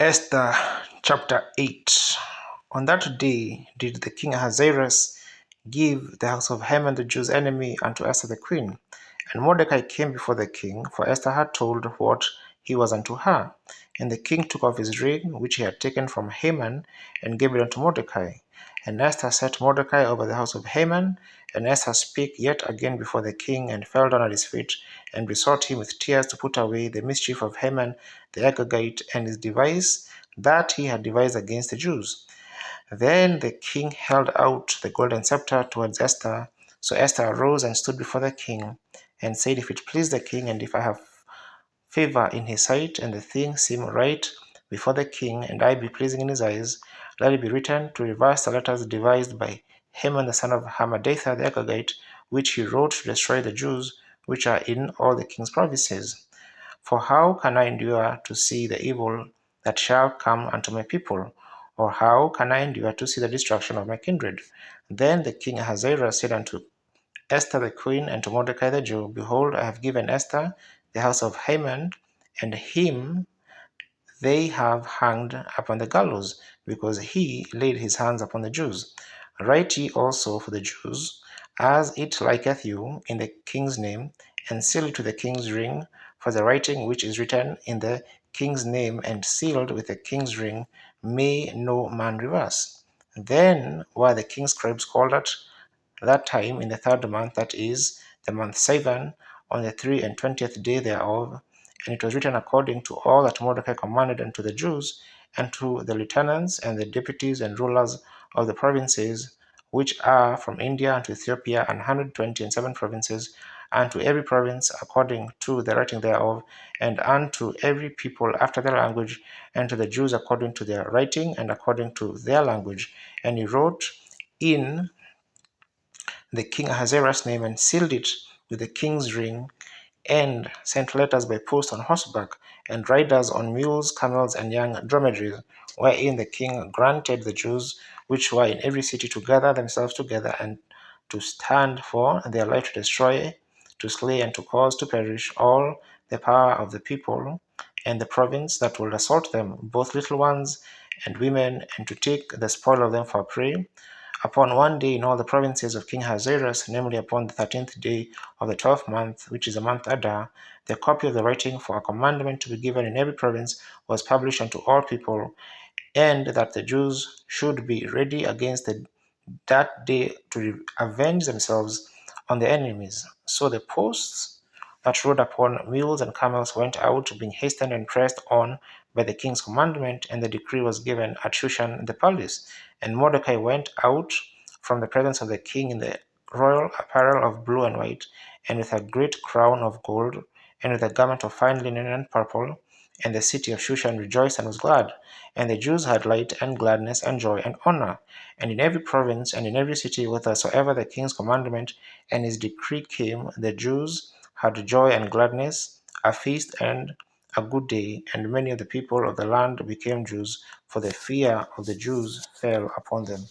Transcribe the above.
Esther chapter 8. On that day did the king Ahasuerus give the house of Haman the Jews' enemy unto Esther the queen. And Mordecai came before the king, for Esther had told what he was unto her. And the king took off his ring, which he had taken from Haman, and gave it unto Mordecai. And Esther set Mordecai over the house of Haman. And Esther spake yet again before the king, and fell down at his feet, and besought him with tears to put away the mischief of Haman the Agagite, and his device that he had devised against the Jews. Then the king held out the golden scepter towards Esther. So Esther arose and stood before the king, and said, If it please the king, and if I have favor in his sight, and the thing seem right before the king, and I be pleasing in his eyes, let it be written to reverse the letters devised by Haman the son of Hammedatha the Agagite, which he wrote to destroy the Jews which are in all the king's provinces. For how can I endure to see the evil that shall come unto my people? Or how can I endure to see the destruction of my kindred? Then the king Ahasuerus said unto Esther the queen and to Mordecai the Jew, Behold, I have given Esther the house of Haman, and him they have hanged upon the gallows, because he laid his hands upon the Jews. Write ye also for the Jews, as it liketh you, in the king's name, and seal it with the king's ring, for the writing which is written in the king's name and sealed with the king's ring may no man reverse. Then were the king's scribes called at that time in the third month, that is, the month Sivan, on the 23rd day thereof. And it was written according to all that Mordecai commanded unto the Jews, and to the lieutenants and the deputies and rulers of the provinces, which are from India unto Ethiopia, and 127 provinces, and to every province according to the writing thereof, and unto every people after their language, and to the Jews according to their writing and according to their language. And he wrote in the king Ahasuerus' name, and sealed it with the king's ring, and sent letters by post on horseback, and riders on mules, camels, and young dromedaries, wherein the king granted the Jews which were in every city to gather themselves together, and to stand for their life, to destroy, to slay, and to cause to perish all the power of the people and the province that will assault them, both little ones and women, and to take the spoil of them for prey, upon one day in all the provinces of King Ahasuerus, namely upon the 13th day of the 12th month, which is the month Adar, the copy of the writing for a commandment to be given in every province was published unto all people, and that the Jews should be ready against that day to avenge themselves on their enemies. So the posts that rode upon mules and camels went out, being hastened and pressed on by the king's commandment, and the decree was given at Shushan the palace. And Mordecai went out from the presence of the king in the royal apparel of blue and white, and with a great crown of gold, and with a garment of fine linen and purple. And the city of Shushan rejoiced and was glad. And the Jews had light and gladness and joy and honor. And in every province and in every city, whithersoever the king's commandment and his decree came, the Jews had joy and gladness, a feast and a good day, and many of the people of the land became Jews, for the fear of the Jews fell upon them.